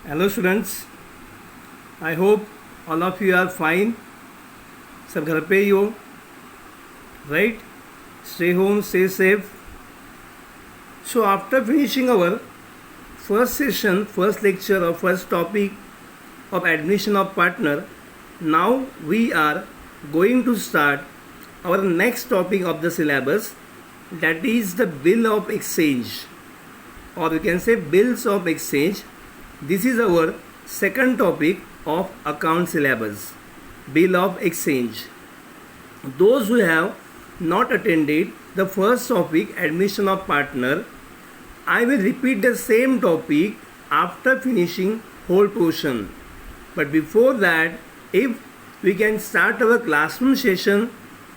Hello students, I hope all of you are fine. सब घर पे ही हो, right? Stay home, stay safe. So after finishing our first session, first lecture or first topic of admission of partner, now we are going to start our next topic of the syllabus, that is the bill of exchange, or we can say bills of exchange. This is our second topic of account syllabus, bill of exchange. Those who have not attended the first topic, admission of partner, I will repeat the same topic after finishing whole portion. But before that, if we can start our classroom session,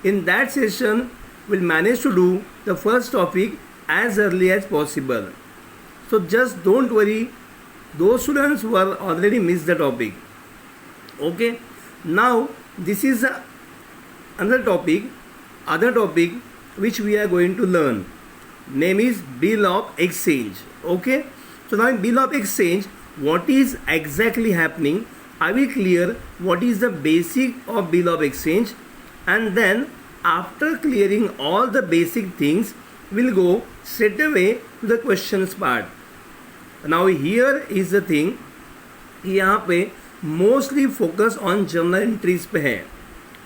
in that session we'll manage to do the first topic as early as possible. So just don't worry, those students who are already missed the topic. Okay, now this is another topic, other topic which we are going to learn. Name is bill of exchange. Okay, so now in bill of exchange, what is exactly happening? I will clear what is the basic of bill of exchange, and then after clearing all the basic things, we'll go straight away to the questions part. Now here is the thing, यहाँ पे mostly focus on journal entries पे है.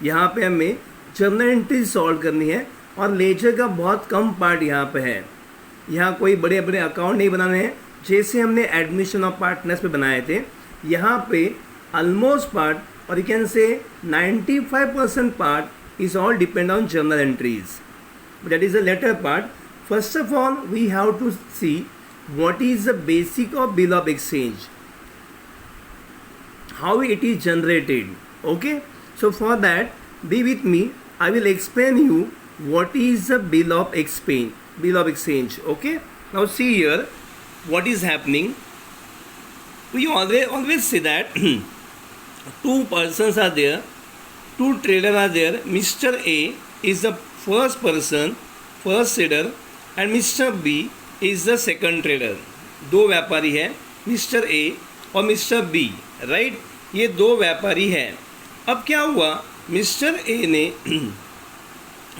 यहाँ पे हमें journal entries solve करनी है और लेजर का बहुत कम पार्ट यहाँ पे है. यहाँ कोई बड़े बड़े अकाउंट नहीं बनाने हैं जैसे हमने एडमिशन ऑफ पार्टनर्स पे बनाए थे. यहाँ पे ऑलमोस्ट पार्ट और you can say 95% part is all depend on journal entries. That is the latter part. First of all we have to see what is the basic of bill of exchange, how it is generated. Okay, so for that be with me, I will explain you what is the bill of exchange. Okay, now see here what is happening. We always say that two persons are there, two traders are there. Mr. A is the first person, first trader, and Mr. B is the second trader. दो व्यापारी है, mister A और mister B, right. ये दो व्यापारी हैं. अब क्या हुआ, मिस्टर ए ने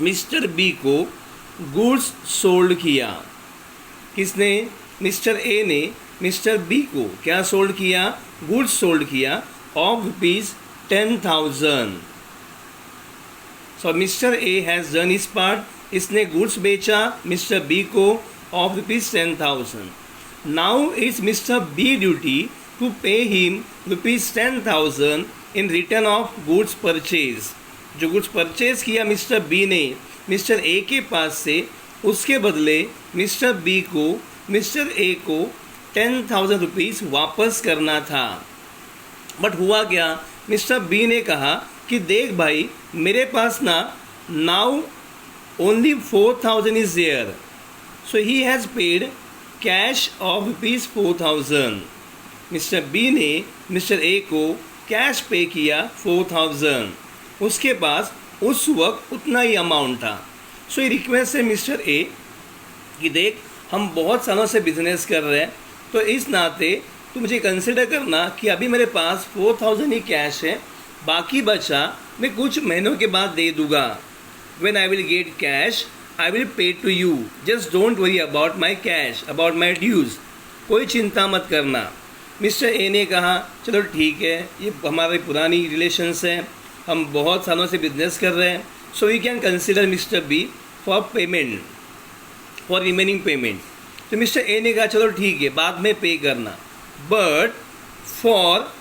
मिस्टर बी को गुड्स सोल्ड किया. किसने? मिस्टर ए ने मिस्टर बी को क्या सोल्ड किया? गुड्स सोल्ड किया of ₹10,000. So mister A has done his part. इसने गुड्स बेचा मिस्टर बी को of ₹10,000. Now it's Mr. B duty to pay him ₹10,000 in return of goods purchase. जो goods purchase किया mister B ने mister ए के पास से, उसके बदले मिस्टर बी को मिस्टर ए को ₹10,000 वापस करना था. बट हुआ क्या, मिस्टर बी ने कहा कि देख भाई मेरे पास ना now only 4,000 is there. So he has paid cash of ₹4,000. Mister B ने मिस्टर ए को कैश पे किया 4,000. उसके पास उस वक्त उतना ही अमाउंट था. सो ये रिक्वेस्ट है मिस्टर ए कि देख हम बहुत सालों से बिजनेस कर रहे हैं, तो इस नाते तो मुझे कंसिडर करना कि अभी मेरे पास 4,000 ही कैश है, बाकी बचा मैं कुछ महीनों के बाद दे दूँगा. When I will get cash I will pay to you. Just don't worry about my cash, about my dues. कोई चिंता मत करना. मिस्टर ए ने कहा चलो ठीक है, ये हमारी पुरानी रिलेशंस हैं, हम बहुत सालों से बिजनेस कर रहे हैं, so we can consider mister B for payment, for remaining payment. तो मिस्टर ए ने कहा चलो ठीक है बाद में पे करना, बट फॉर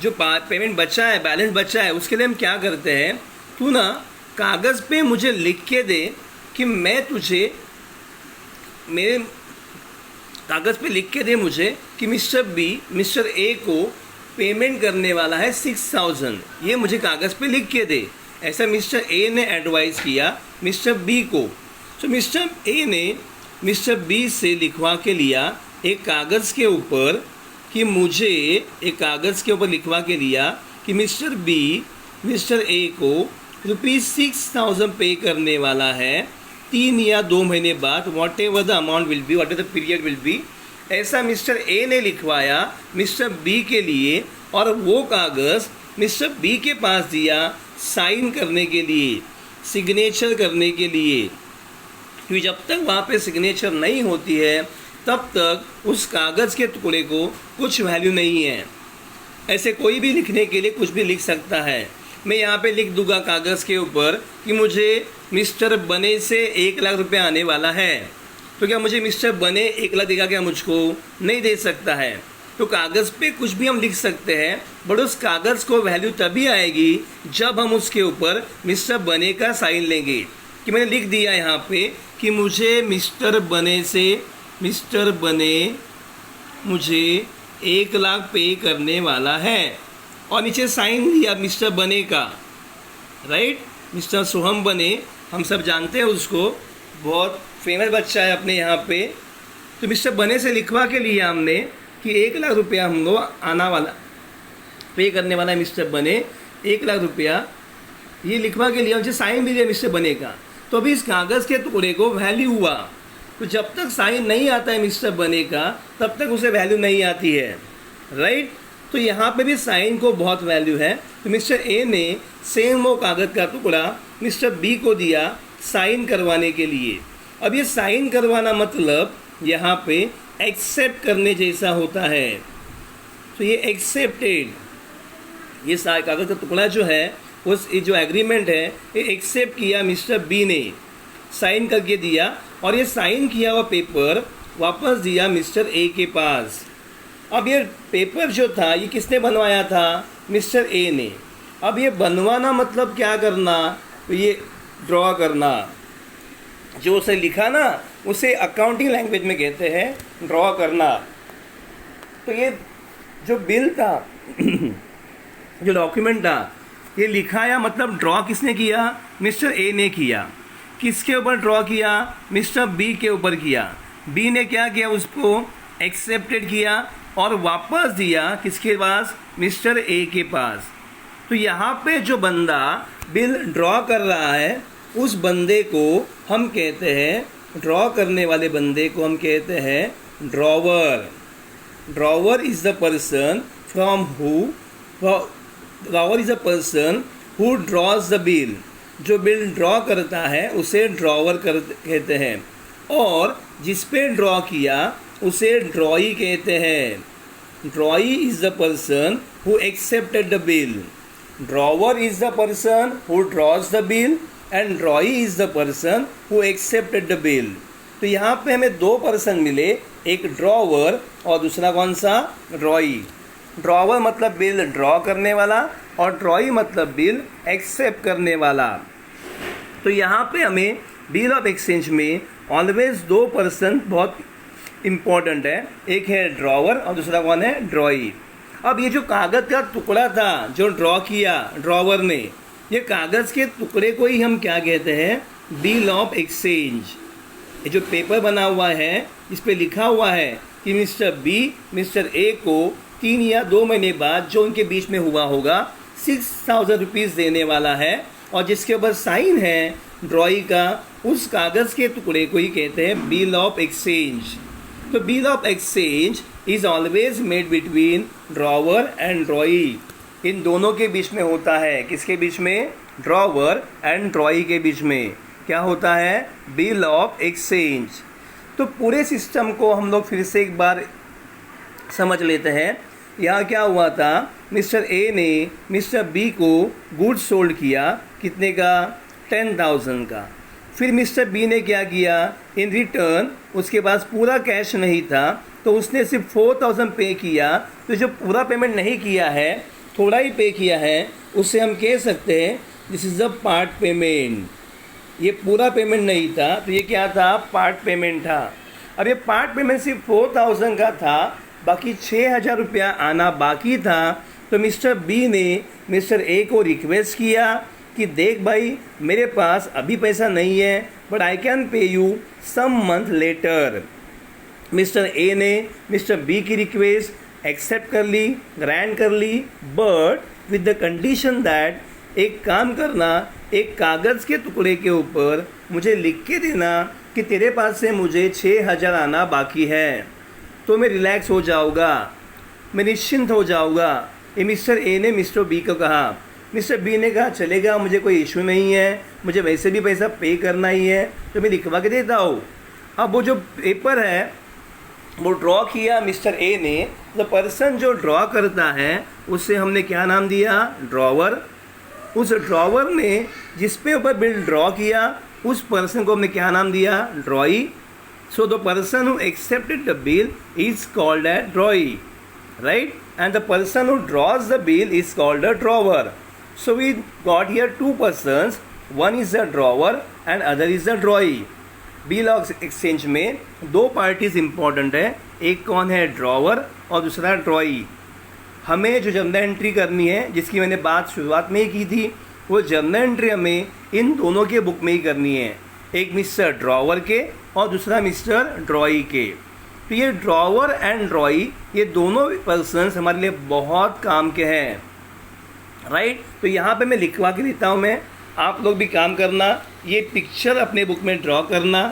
जो पेमेंट बचा है, बैलेंस बचा है, उसके लिए हम क्या करते हैं, तू ना कागज़ पे मुझे लिख के दे कि मैं तुझे मेरे कागज़ पे लिख के दे मुझे कि मिस्टर बी मिस्टर ए को पेमेंट करने वाला है 6,000. ये मुझे कागज़ पे लिख के दे. ऐसा मिस्टर ए ने एडवाइस किया मिस्टर बी को. तो मिस्टर ए ने मिस्टर बी से लिखवा के लिया एक कागज़ के ऊपर कि मुझे एक कागज़ के ऊपर लिखवा के लिया कि मिस्टर बी मिस्टर ए को ₹6,000 पे करने वाला है 3 या 2 महीने बाद, what ever the amount will be, what ever the period will be, ऐसा मिस्टर ए ने लिखवाया मिस्टर बी के लिए और वो कागज़ मिस्टर बी के पास दिया साइन करने के लिए, सिग्नेचर करने के लिए। क्योंकि जब तक वहाँ पे सिग्नेचर नहीं होती है तब तक उस कागज़ के टुकड़े को कुछ वैल्यू नहीं है। ऐसे कोई भी लिखने के लिए कुछ भी लिख सकता है। मैं यहाँ पे लिख दूंगा कागज़ के ऊपर कि मुझे मिस्टर बने से 1 लाख रुपया आने वाला है, तो क्या मुझे मिस्टर बने 1 लाख देगा क्या? मुझको नहीं दे सकता है। तो कागज़ पे कुछ भी हम लिख सकते हैं, बट उस कागज़ को वैल्यू तभी आएगी जब हम उसके ऊपर मिस्टर बने का साइन लेंगे। कि मैंने लिख दिया यहाँ पे कि मुझे मिस्टर बने मुझे 1 लाख पे करने वाला है और नीचे साइन दिया मिस्टर बने का, राइट। मिस्टर सोहम बने, हम सब जानते हैं उसको, बहुत फेमस बच्चा है अपने यहाँ पे। तो मिस्टर बने से लिखवा के लिए हमने कि 1 लाख रुपया हमको आना वाला, पे करने वाला है मिस्टर बने 1 लाख रुपया, ये लिखवा के लिए मुझे साइन भी दिया मिस्टर बने का। तो अभी इस कागज़ के टुकड़े को वैल्यू हुआ। तो जब तक साइन नहीं आता है मिस्टर बने का तब तक उसे वैल्यू नहीं आती है, राइट। तो यहाँ पे भी साइन को बहुत वैल्यू है। तो मिस्टर ए ने सेम वो कागज़ का टुकड़ा मिस्टर बी को दिया साइन करवाने के लिए। अब ये साइन करवाना मतलब यहाँ पे एक्सेप्ट करने जैसा होता है। तो ये एक्सेप्टेड, ये कागज़ का टुकड़ा जो है उस जो एग्रीमेंट है ये एक्सेप्ट किया मिस्टर बी ने, साइन करके दिया और ये साइन किया हुआ पेपर वापस दिया मिस्टर ए के पास। अब ये पेपर जो था ये किसने बनवाया था? मिस्टर ए ने। अब ये बनवाना मतलब क्या करना? तो ये ड्रॉ करना, जो उसे लिखा ना उसे अकाउंटिंग लैंग्वेज में कहते हैं ड्रॉ करना। तो ये जो बिल था जो डॉक्यूमेंट था ये लिखाया मतलब ड्रॉ किसने किया? मिस्टर ए ने किया। किसके ऊपर ड्रॉ किया? मिस्टर बी के ऊपर किया। बी ने क्या किया? उसको एक्सेप्टेड किया और वापस दिया किसके पास? मिस्टर ए के पास। तो यहाँ पे जो बंदा बिल ड्रॉ कर रहा है उस बंदे को हम कहते हैं, ड्रॉ करने वाले बंदे को हम कहते हैं drawer. Drawer is the person from drawer is a person who draws the bill. जो बिल ड्रॉ करता है उसे ड्रॉवर कहते हैं और जिस पे ड्रॉ किया उसे ड्रॉई कहते हैं। ड्रॉई is the person who accepted the bill. Drawer is the person who draws the bill and ड्रॉई is the person who accepted the bill. तो यहाँ पे हमें 2 पर्सन मिले, एक ड्रॉवर और दूसरा कौन सा? ड्रॉई। ड्रॉवर मतलब बिल ड्रॉ करने वाला और ड्रॉई मतलब बिल एक्सेप्ट करने वाला। तो यहाँ पे हमें बिल ऑफ एक्सचेंज में ऑलवेज 2 पर्सन बहुत इम्पॉर्टेंट है, एक है ड्रॉवर और दूसरा कौन है? ड्रॉई। अब ये जो कागज़ का टुकड़ा था जो ड्रॉ किया ड्रॉवर ने, ये कागज़ के टुकड़े को ही हम क्या कहते हैं? Bill of exchange. ये जो पेपर बना हुआ है इस पे लिखा हुआ है कि मिस्टर बी मिस्टर ए को 3 या 2 महीने बाद जो उनके बीच में हुआ होगा 6000 रुपीज़ देने वाला है और जिसके ऊपर साइन है ड्रॉई का, उस कागज़ के टुकड़े को ही कहते हैं बिल ऑफ एक्सचेंज। तो bill of exchange is always made between drawer and drawee. इन दोनों के बीच में होता है। किसके बीच में? ड्रॉवर एंड ड्रॉई के बीच में क्या होता है? Bill of exchange. तो पूरे सिस्टम को हम लोग फिर से एक बार समझ लेते हैं। यहाँ क्या हुआ था? मिस्टर ए ने मिस्टर बी को गुड्स सोल्ड किया, कितने का? 10,000 का। फिर मिस्टर बी ने क्या किया? इन रिटर्न उसके पास पूरा कैश नहीं था तो उसने सिर्फ 4,000 पे किया। तो जो पूरा पेमेंट नहीं किया है, थोड़ा ही पे किया है, उससे हम कह सकते हैं this is a part payment. ये पूरा पेमेंट नहीं था तो ये क्या था? पार्ट पेमेंट था। अब ये पार्ट पेमेंट सिर्फ 4,000 का था, बाकी 6,000 रुपया आना बाकी था। तो मिस्टर बी ने मिस्टर ए को रिक्वेस्ट किया कि देख भाई मेरे पास अभी पैसा नहीं है but I can pay you some month later. Mister A ने मिस्टर बी की रिक्वेस्ट एक्सेप्ट कर ली, ग्रांट कर ली, but with the condition that एक काम करना, एक कागज़ के टुकड़े के ऊपर मुझे लिख के देना कि तेरे पास से मुझे 6,000 आना बाकी है। तो मैं रिलैक्स हो जाऊँगा, मैं निश्चिंत हो जाऊँगा। ये मिस्टर ए ने मिस्टर बी को कहा। मिस्टर बी ने कहा चलेगा, मुझे कोई इशू नहीं है, मुझे वैसे भी पैसा पे करना ही है तो मैं लिखवा के देता हूँ। अब वो जो पेपर है वो ड्रॉ किया मिस्टर ए ने। द पर्सन जो ड्रॉ करता है उससे हमने क्या नाम दिया? ड्रॉवर। उस ड्रॉवर ने जिस पे ऊपर बिल ड्रॉ किया उस पर्सन को हमने क्या नाम दिया? ड्रॉई। So the person who accepted the bill is called a ड्रॉई, right? And the person who draws the bill is called a drawer. So we got here two persons, one is a drawer and other is a drawee. Bill of exchange में दो parties important है, एक कौन है? Drawer और दूसरा ड्रॉई। हमें जो जर्नल एंट्री करनी है, जिसकी मैंने बात शुरुआत में ही की थी, वो जर्नल एंट्री हमें इन दोनों के बुक में ही करनी है, एक मिस्टर ड्रॉवर के और दूसरा मिस्टर ड्रॉई के। तो ये ड्रॉवर एंड ड्रॉई ये दोनों पर्सन्स हमारे लिए बहुत काम के हैं, राइट? तो यहाँ पे मैं लिखवा के देता हूँ, मैं आप लोग भी काम करना, ये पिक्चर अपने बुक में ड्रॉ करना,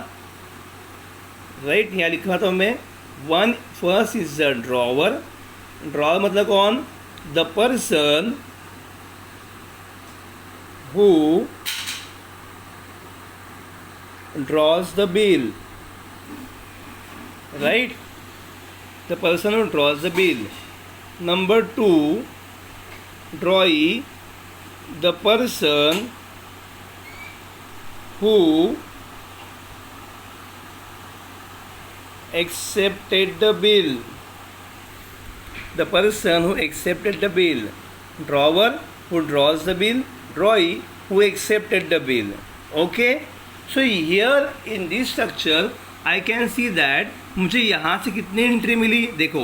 राइट? यहाँ लिखवाता हूँ मैं। One first is the drawer. Drawer मतलब कौन? The person who draws the bill, right? The person who draws the bill. Number two, drawee, the person who accepted the bill. The person who accepted the bill. Drawer who draws the bill. Drawee who accepted the bill. Okay? So here in this structure I can see that मुझे यहाँ से कितनी entry मिली? देखो,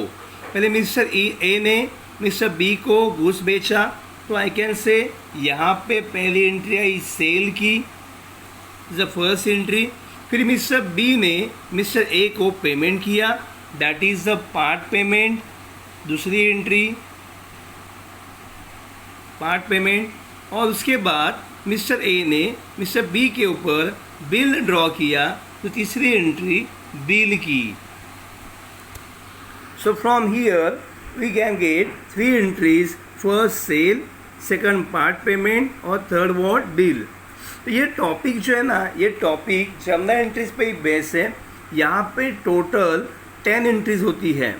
पहले mister A ने mister B को घूस बेचा, तो आई कैन से यहाँ पे पहली एंट्री आई सेल की, द फर्स्ट एंट्री। फिर मिस्टर बी ने मिस्टर ए को पेमेंट किया, that is the part payment, दूसरी एंट्री पार्ट पेमेंट। और उसके बाद मिस्टर ए ने मिस्टर बी के ऊपर बिल ड्रॉ किया, तो तीसरी एंट्री बिल की। So from here we can get 3 entries, first sale, second part payment और थर्ड वॉट? बिल। तो ये टॉपिक जो है ना, ये टॉपिक जर्नल एंट्रीज पे ही बेस है। यहाँ पे टोटल 10 एंट्रीज होती है,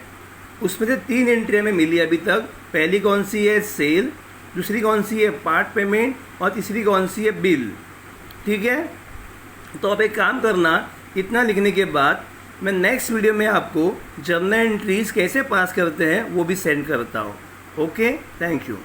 उसमें से 3 एंट्री हमें मिली अभी तक। पहली कौन सी है? सेल, दूसरी कौन सी है? पार्ट पेमेंट, और तीसरी कौन सी है? बिल। ठीक है, तो अब एक काम करना, इतना लिखने के बाद मैं नेक्स्ट वीडियो में आपको जर्नल एंट्रीज कैसे पास करते हैं वो भी सेंड करता हूँ। Okay, thank you.